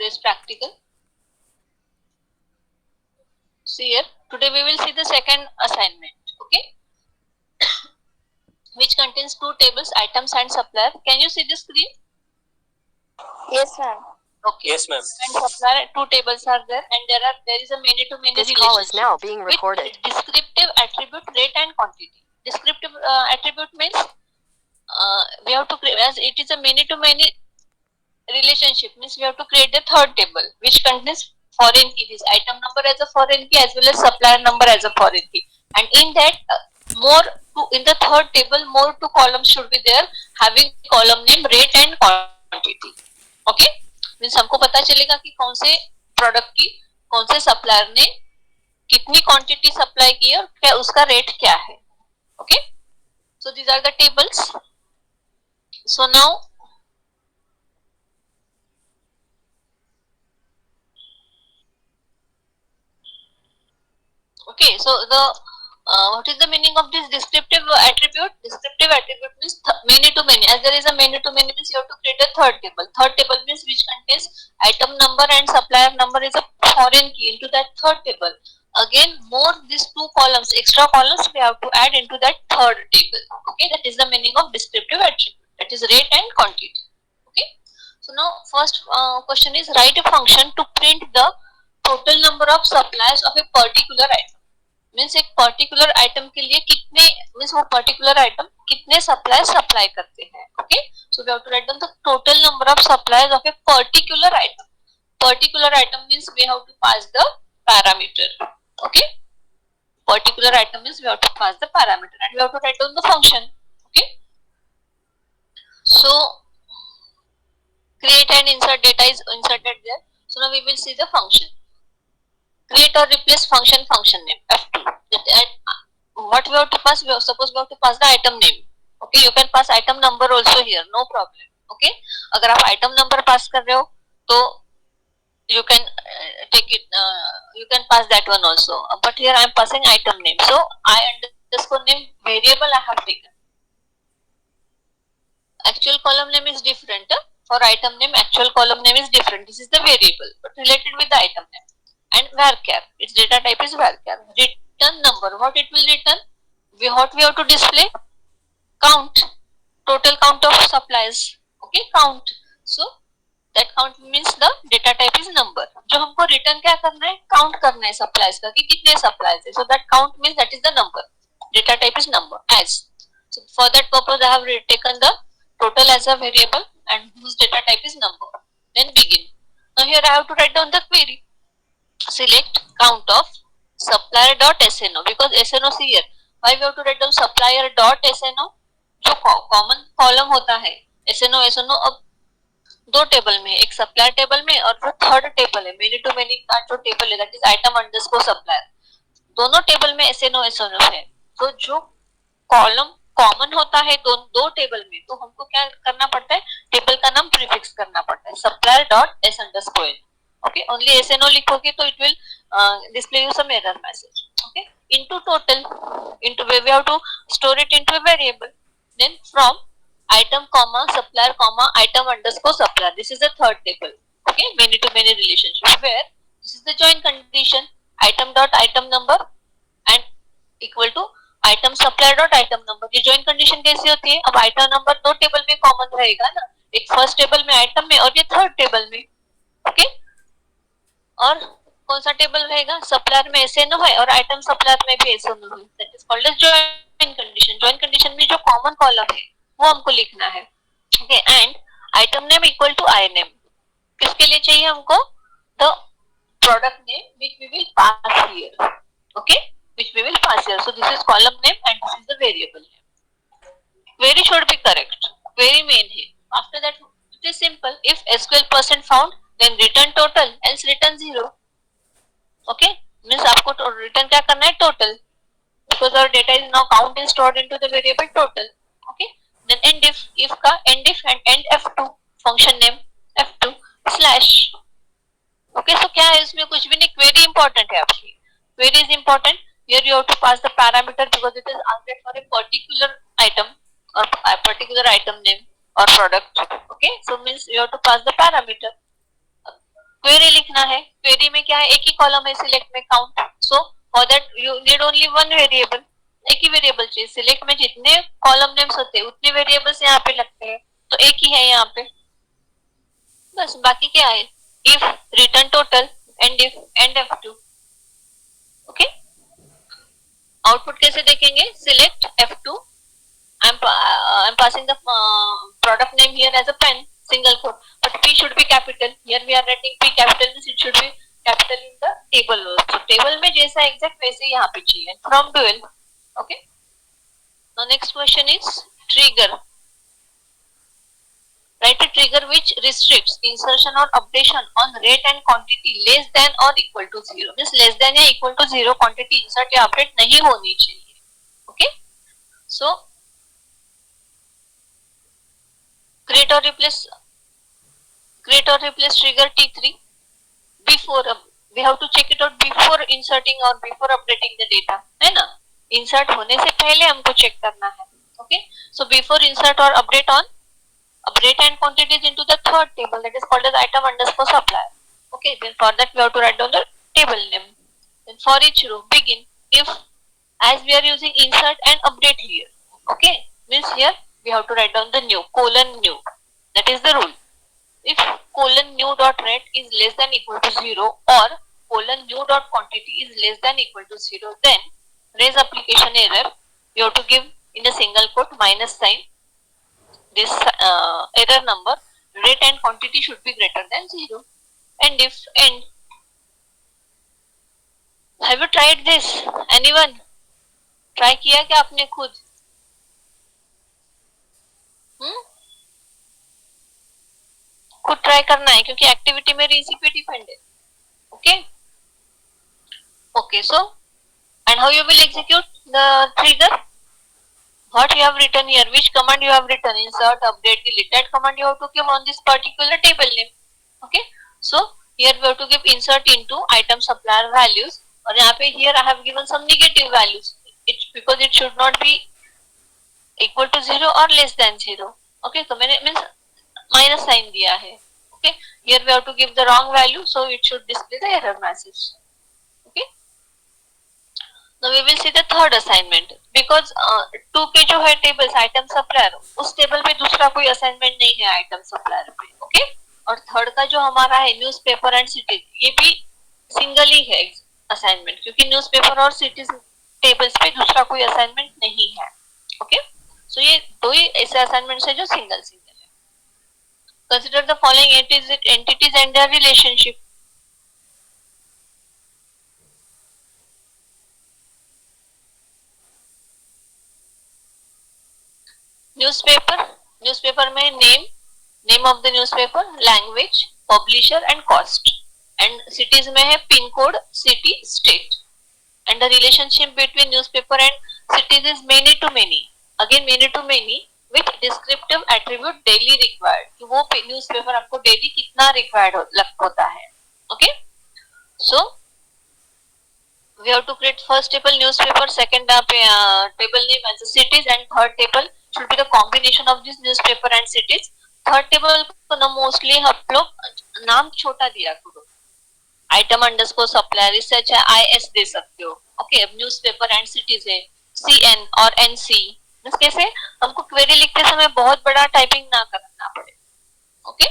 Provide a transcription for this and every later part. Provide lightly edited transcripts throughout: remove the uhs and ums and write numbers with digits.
today's practical. See here, today we will see the second assignment, okay, which contains two tables, items and supplier. Can you see the screen? Yes, ma'am. Okay. Yes, ma'am. And supplier, two tables are there, and there is a many-to-many This relationship. call is now being recorded. With descriptive attribute, rate and quantity. Descriptive attribute means we have to create, as it is a many-to-many relationship, means we have to create the third table which contains foreign key, this item number as a foreign key as well as supplier number as a foreign key, and in that in the third table more two columns should be there having column name, rate and quantity. Okay, means हमको पता चलेगा कि कौन से product की कौन से supplier ने कितनी क्वांटिटी सप्लाई की है और क्या उसका रेट क्या है. Okay, so these are the tables. So now okay, so the what is the meaning of this descriptive attribute? Descriptive attribute means many to many. As there is a many to many means you have to create a third table. Third table means which contains item number and supplier number is a foreign key into that third table. Again, more these two columns, extra columns we have to add into that third table. Okay, that is the meaning of descriptive attribute. That is rate and quantity. Okay, so now first question is write a function to print the total number of suppliers of a particular item. Means एक particular item के लिए कितने means वो particular item कितने supplier supply करते हैं. Okay, so we have to write down the total number of suppliers of a particular item. Particular item means we have to pass the parameter. Okay, particular item means we have to pass the parameter and we have to write down the function. Okay, so create and insert data is inserted there. So now we will see the function. Create or replace function name f2. What we have to pass? Suppose we have to pass the item name. Okay, you can pass item number also here, no problem. Okay, अगर आप item number pass कर रहे हो तो you can take it. You can pass that one also. But here I am passing item name. So I underscore name variable I have taken. Actual column name is different. For item name, actual column name is different. This is the variable, but related with the item name. And varchar, its data type is varchar. Return number, what it will return? What we have to display? Count, total count of supplies. Okay, count. So that count means the data type is number. जो हमको return क्या करना है? Count करना है supplies का कि कितने supplies है. So that count means that is the number. Data type is number as. So for that purpose I have taken the total as a variable and whose data type is number. Then begin. Now here I have to write down the query. Select count of supplier dot SNO because SNO see here. Why we have to write down supplier dot SNO? जो common column होता है SNO अब दो table में, एक supplier table में और जो थर्ड टेबल है मेनी टू मेनी का जो टेबल है that is item underscore supplier, दोनों टेबल में SNO है. तो जो कॉलम कॉमन होता है दो टेबल में तो हमको क्या करना पड़ता है? टेबल का नाम प्रीफिक्स करना पड़ता है supplier dot s underscore. Okay, only SNO लिखोगे तो it will display you some error message. Okay, into total, into we have to store it into a variable. Then from item comma supplier comma item underscore supplier. This is the third table. Okay, many to many relationship where this is the join condition item dot item number and equal to item supplier dot item number. ये join condition कैसी होती है? अब item number दो table में common रहेगा ना, एक फर्स्ट टेबल में आइटम में और ये थर्ड टेबल में. ओके, और कौन सा टेबल रहेगा? सप्लायर में SNO है और आइटम सप्लायर में भी SNO है. That is called as join condition. Join condition में जो कॉमन कॉलम है वो हमको लिखना है. Okay, and item name equal to I name. किसके लिए चाहिए हमको? The product name which we will pass here. Okay, which we will pass here. So this is column name and this is the variable name. Query should be correct. Query main है. After that it is simple. If SQL% found then return total else return 0. Okay, means आपको return क्या करना है? Total, because our data is now count is stored into the variable total. Okay, then end if का end if and end f2 function name f2 slash. Okay, so क्या है इसमें? कुछ भी नहीं. query important है आपकी. query is important. Here you have to pass the parameter because it is asked for a particular item or a particular item name or product. Okay, so means you have to pass the parameter. Query लिखना है, query में क्या है, एक ही column है select में count, so for that you need only one variable, एक ही variable चाहिए। सिलेक्ट में जितने कॉलम नेम्स होते हैं उतने वेरिएबल्स यहाँ पे लगते हैं, तो एक ही है यहाँ पे, बस बाकी क्या है, if return total and if and f2। Okay, output कैसे देखेंगे, select f2, I'm passing the product name here as a pen, single quote, but P should be capital. Here we are writing P capital, means it should be capital in the table also. Table में जैसा exact वैसे ही यहाँ पे चाहिए. From dual, okay. Now next question is trigger. Write a trigger which restricts insertion or updation on rate and quantity less than or equal to 0. Means less than या equal to 0 quantity insert या update नहीं होनी चाहिए. Okay. So create or replace trigger T3 before, we have to check it out before inserting or before updating the data, है ना, insert होने से पहले हमको check करना है. Okay, so before insert or update on rate and quantities into the third table, that is called as item underscore supplier. Okay, then for that we have to write down the table name. Then for each row begin if, as we are using insert and update here, okay, means here we have to write down the new colon new, that is the rule. If colon new dot rate is less than equal to 0 or colon new dot quantity is less than equal to 0, then raise application error, you have to give in a single quote minus sign this error number, rate and quantity should be greater than 0, and if end. Have you tried this? Anyone try किया क्या आपने खुद? खुद try करना है क्योंकि activity में recipe depend है. Okay okay, so and how you will execute the trigger, what you have written here, which command you have written, insert, update, delete, that command you have to give on this particular table name. Okay, so here we have to give insert into item supplier values, और यहाँ पे here I have given some negative values, it's because it should not be equal to 0 or less than 0. Okay, तो मैंने means minus sign दिया है. Okay, here we have to give the wrong value, so it should display the error message. Okay, now we will see the third assignment, because 2 के जो है tables item supplier, उस table पे दूसरा कोई assignment नहीं है item supplier पे. Okay, और third का जो हमारा है newspaper and cities, ये भी single ही है assignment, क्योंकि newspaper और cities tables पे दूसरा कोई assignment नहीं है. Okay, so ये दो ही ऐसे assignments है जो single है. Consider the following entities and their relationship. Newspaper में name of the newspaper, language, publisher and cost. And cities में है pin code, city, state. And the relationship between newspaper and cities is many to many. Again many to many with descriptive attribute daily required, कि वो newspaper आपको daily कितना required होता है. Okay, so we have to create first table newspaper, second table name as a cities, and third table should be the combination of this newspaper and cities. third table को ना mostly हम लोग नाम छोटा दिया करो, item underscore supplier, इससे अच्छा IS दे सकते हो. ओके, अब न्यूज़पेपर एंड सिटीज है CN और NC, कैसे हमको क्वेरी लिखते समय बहुत बड़ा टाइपिंग ना करना पड़े. Okay,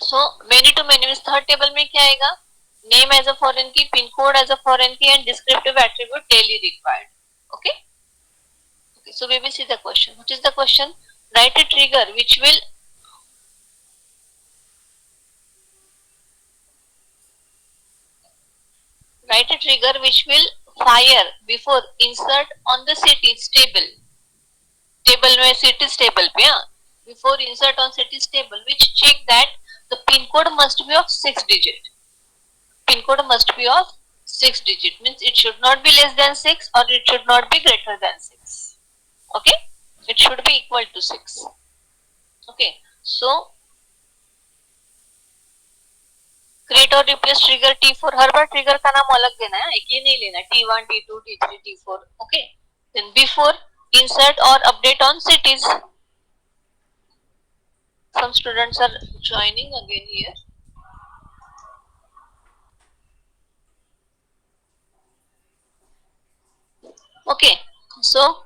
so many to many means third table में क्या आएगा, name as a foreign key, pin code as a foreign key, and descriptive attribute daily required. Okay, so we will see the question. What is the question? Write a trigger which will fire before insert on the cities table. Table में cities table पे, before insert on cities table, which check that the pin code must be of 6 digit. Pin code must be of 6 digit, means it should not be less than 6 or it should not be greater than 6. Okay, it should be equal to 6. Okay, so create or replace trigger T4. Her bar trigger का नाम अलग देना है, एक ही नहीं लेना. T1, T2, T3, T4. Okay, then before insert or update on cities. Some students are joining again here. Okay, so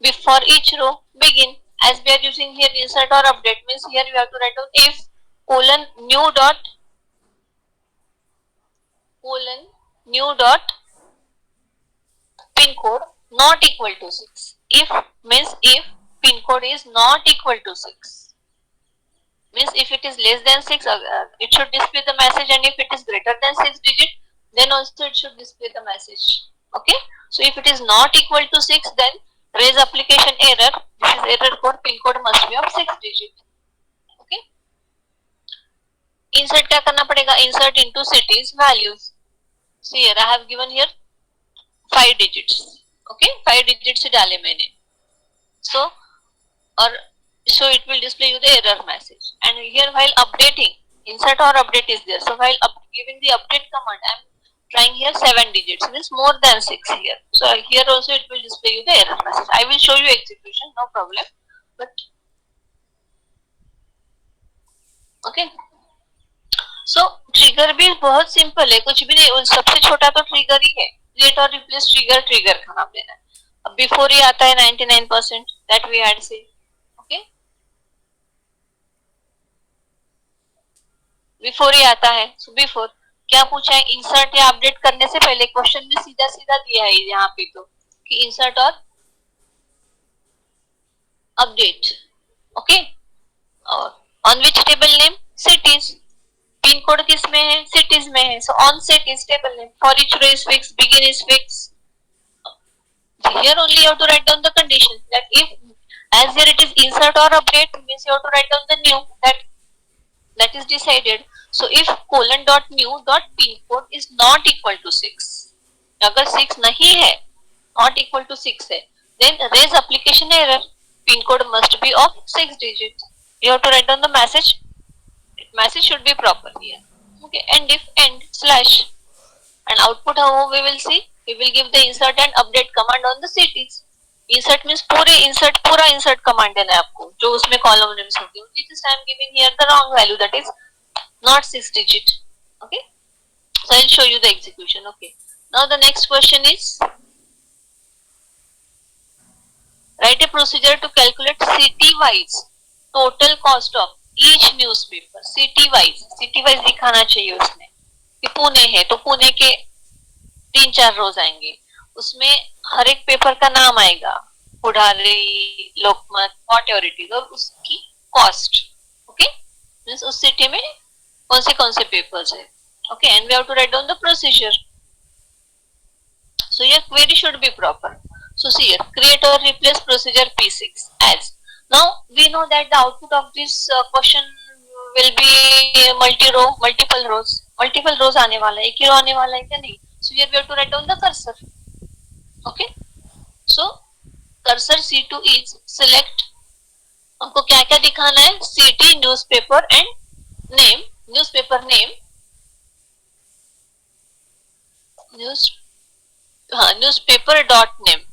before each row begin, as we are using here insert or update, means here we have to write down if colon new dot pin code not equal to 6. If means if pin code is not equal to 6, means if it is less than 6, it should display the message, and if it is greater than 6 digit, then also it should display the message. Okay, so if it is not equal to 6, then raise application error. This is error code, pin code must be of 6 digit. Okay, insert क्या करना पड़ेगा? Insert into cities values. See here I have given here 5 digits. Okay, 5 digits से डाले मैंने. So or so it will display you the error message. And here while updating, insert or update is there. So while giving the update command, I am trying here 7 digits, means more than 6 here. So here also it will display you the error message. I will show you execution, no problem. But okay, so trigger भी बहुत simple है, कुछ भी नहीं, सबसे छोटा तो trigger ही है. क्रिएट और रिप्लेस ट्रिगर का नाम देना है. अब बिफोर ही आता है 99% दैट वी हैड से. ओके, बिफोर ही आता है. सो बिफोर क्या पूछा है? इंसर्ट या अपडेट करने से पहले क्वेश्चन में सीधा सीधा दिया है यहाँ पे तो कि इंसर्ट और अपडेट. ओके, और on which table name? Cities. Pin code किस में है? सिटीज में है. So on cities table name. For each row is fix, begin is fix. Here only you have to write down the condition that if, as here it is insert or update, means you have to write down the new that is decided. So if colon dot new dot pin code is not equal to 6, अगर 6 नहीं है, not equal to 6 है, then raise application error. Pin code must be of 6 digits. You have to write down the message. Message should be proper here. Okay, and if end slash, and output how we will see. We will give the insert and update command on the cities. Insert means पूरा insert command देना है आपको जो उसमें column names होती है. Just I am giving here the wrong value, that is not 6 digit. Okay, so I will show you the execution. Okay, now the next question is write a procedure to calculate city wise total cost of each newspaper. city wise दिखाना चाहिए उसमें कि पुणे है तो पुणे के 3-4 रोज आएंगे, उसमें हर एक पेपर का नाम आएगा, Pudhari, Lokmat, whatever it is, और उसकी कॉस्ट. ओके, मींस उस सिटी में कौन से पेपर्स है. Okay, and we have to write down the procedure. So your query should be proper. So see here create or replace procedure P6 as. Now we know that the output of this question will be multiple rows आने वाला है, एक ही रो आने वाला है क्या? नहीं. So here we have to write down the cursor. Okay, so cursor C2 is select. हमको क्या क्या दिखाना है? city, newspaper and name. Newspaper name, newspaper dot name.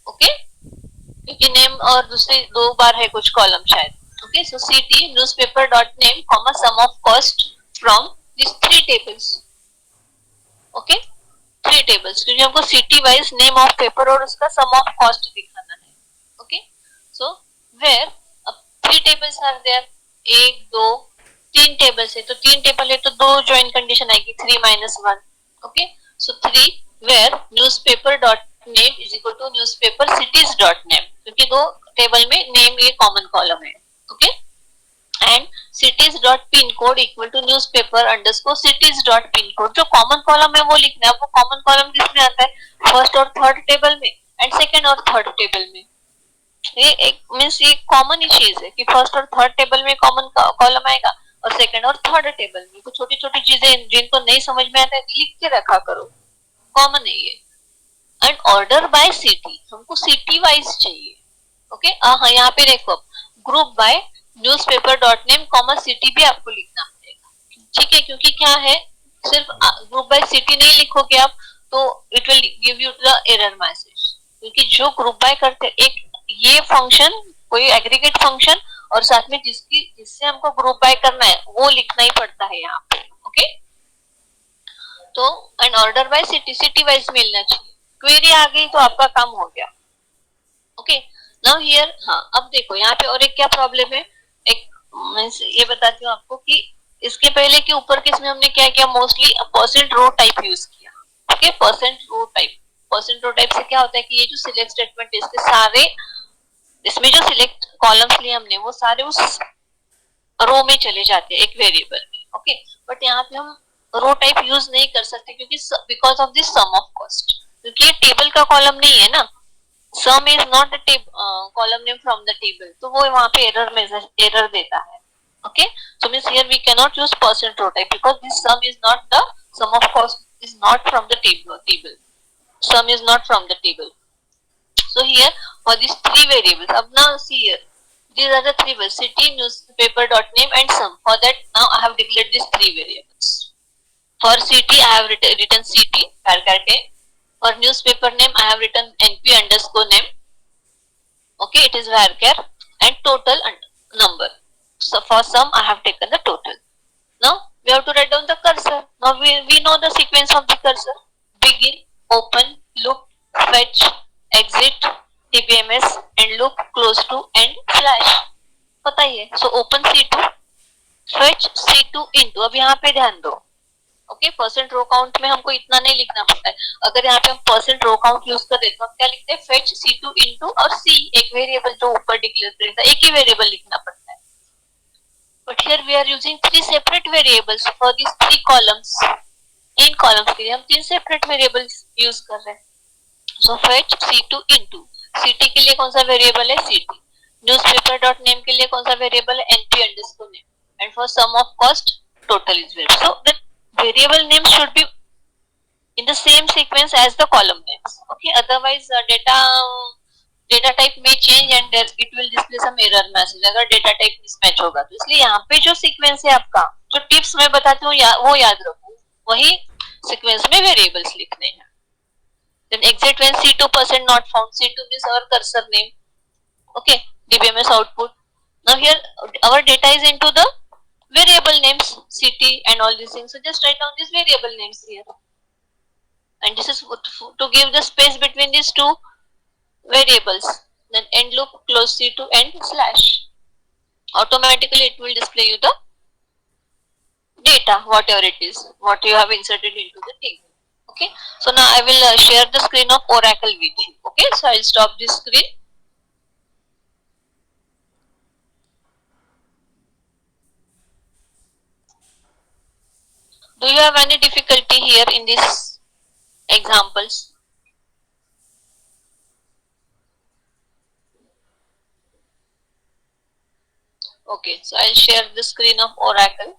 Okay, क्योंकि नेम और दूसरे 2 बार है कुछ कॉलम शायद. Okay, so city, newspaper dot name, comma sum of cost from these 3 tables. Okay, 3 tables क्योंकि हमको city wise name of paper और उसका sum of cost दिखाना है. Okay, so where 3 tables are there, 1 2 3 tables है तो 3 table है तो 2 join condition आएगी, 3 minus 1. Okay, so 3 where newspaper dot name is equal to newspaper cities dot name, क्योंकि 2 टेबल में name ये common column है. Okay, and cities dot pin code equal to newspaper underscore cities dot pin code. जो common column है वो लिखना है. वो कॉमन कॉलम किसमें आता है? फर्स्ट और थर्ड टेबल में एंड सेकंड और थर्ड टेबल में. ये एक मींस ये कॉमन ही चीज है कि फर्स्ट और थर्ड टेबल में कॉमन कॉलम आएगा और सेकंड और थर्ड टेबल में. कुछ छोटी छोटी चीजें जिनको नहीं समझ में आता है लिख के रखा करो, कॉमन है ये. एंड ऑर्डर बाय सिटी, हमको सिटी वाइज चाहिए. ओके, हाँ यहाँ पे देखो group by newspaper dot name comma city भी आपको लिखना पड़ेगा. ठीक है, क्योंकि क्या है सिर्फ ग्रुप बाय सिटी नहीं लिखोगे आप तो it will give you the error message. क्योंकि जो ग्रुप बाय करते एक ये फंक्शन कोई एग्रीगेट फंक्शन और साथ में जिससे हमको ग्रुप बाय करना है वो लिखना ही पड़ता है यहाँ पे. ओके, तो and order by city wise मिलना चाहिए. क्वेरी आ गई तो आपका काम हो गया। ओके, नाउ हियर, हाँ अब देखो यहाँ पे और एक क्या प्रॉब्लम है, एक मैं ये बताती हूँ आपको कि इसके पहले के ऊपर के इसमें हमने क्या किया, मोस्टली परसेंट रो टाइप यूज किया। ओके, परसेंट रो टाइप से क्या होता है कि ये जो सिलेक्ट स्टेटमेंट है इसके सारे, इसमें जो सिलेक्ट कॉलम्स लिए हमने वो सारे उस रो में चले जाते हैं एक वेरिएबल में। ओके, बट यहाँ पे हम रो टाइप यूज नहीं कर सकते क्योंकि because of this sum of cost, क्योंकि ये टेबल का कॉलम नहीं है ना, sum is not a column name from the table, तो वो वहाँ पे एरर देता है। okay, so means here we cannot use percent row type because this sum is not the sum of cost is not from the table, sum is not from the table. So here for these three variables, अब now see here, these are the three variables, city, newspaper dot name and sum. For that now I have declared these three variables. For city I have written city करके, for newspaper name I have written np underscore name. Okay, it is varchar, and total number. So for sum I have taken the total. Now we have to write down the cursor. Now we know the sequence of the cursor: begin, open, look, fetch, exit, dbms, and look, close to, end, slash. पता ही है. So open c2, fetch c2 into, अब यहाँ पे ध्यान दो. Okay, percent row count में हमको इतना नहीं लिखना पड़ता है। अगर यहाँ पे हम परसेंट रो काउंट यूज कर देते तो हम क्या लिखते हैं, फेच c2 इनटू और c, एक वेरिएबल जो ऊपर डिक्लेयर करेगा, एक ही वेरिएबल लिखना पड़ता है। But here we are using three separate variables for this three columns. इन कॉलम्स के लिए हम तीन सेपरेट वेरिएबल्स यूज कर रहे हैं। सो फेच c2 इनटू, सिटी के लिए कौन सा वेरिएबल है, सिटी, न्यूज़पेपर डॉट नेम के लिए कौन सा वेरिएबल है, np underscore name, and for sum of cost total is variable. So that variable names should be in the same sequence as the column names. Okay, otherwise data type may change and it will display some error message अगर data type mismatch होगा तो। इसलिए यहाँ पे जो sequence है आपका, जो tips मैं बताती हूँ वो याद रखो, वही sequence में variables लिखने हैं। Then exit when c2% not found, c2 means our cursor name. Okay, dbms output. Now here our data is into the variable names, city and all these things, so just write down these variable names here, and this is to give the space between these two variables. Then end loop, close c2, end, slash. Automatically it will display you the data, whatever it is, what you have inserted into the table. Okay, so now I will share the screen of Oracle with you. Okay, so I'll stop this screen. Do you have any difficulty here in these examples? Okay, so I'll share the screen of Oracle.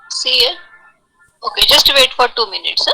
See here. Okay, just wait for 2 minutes.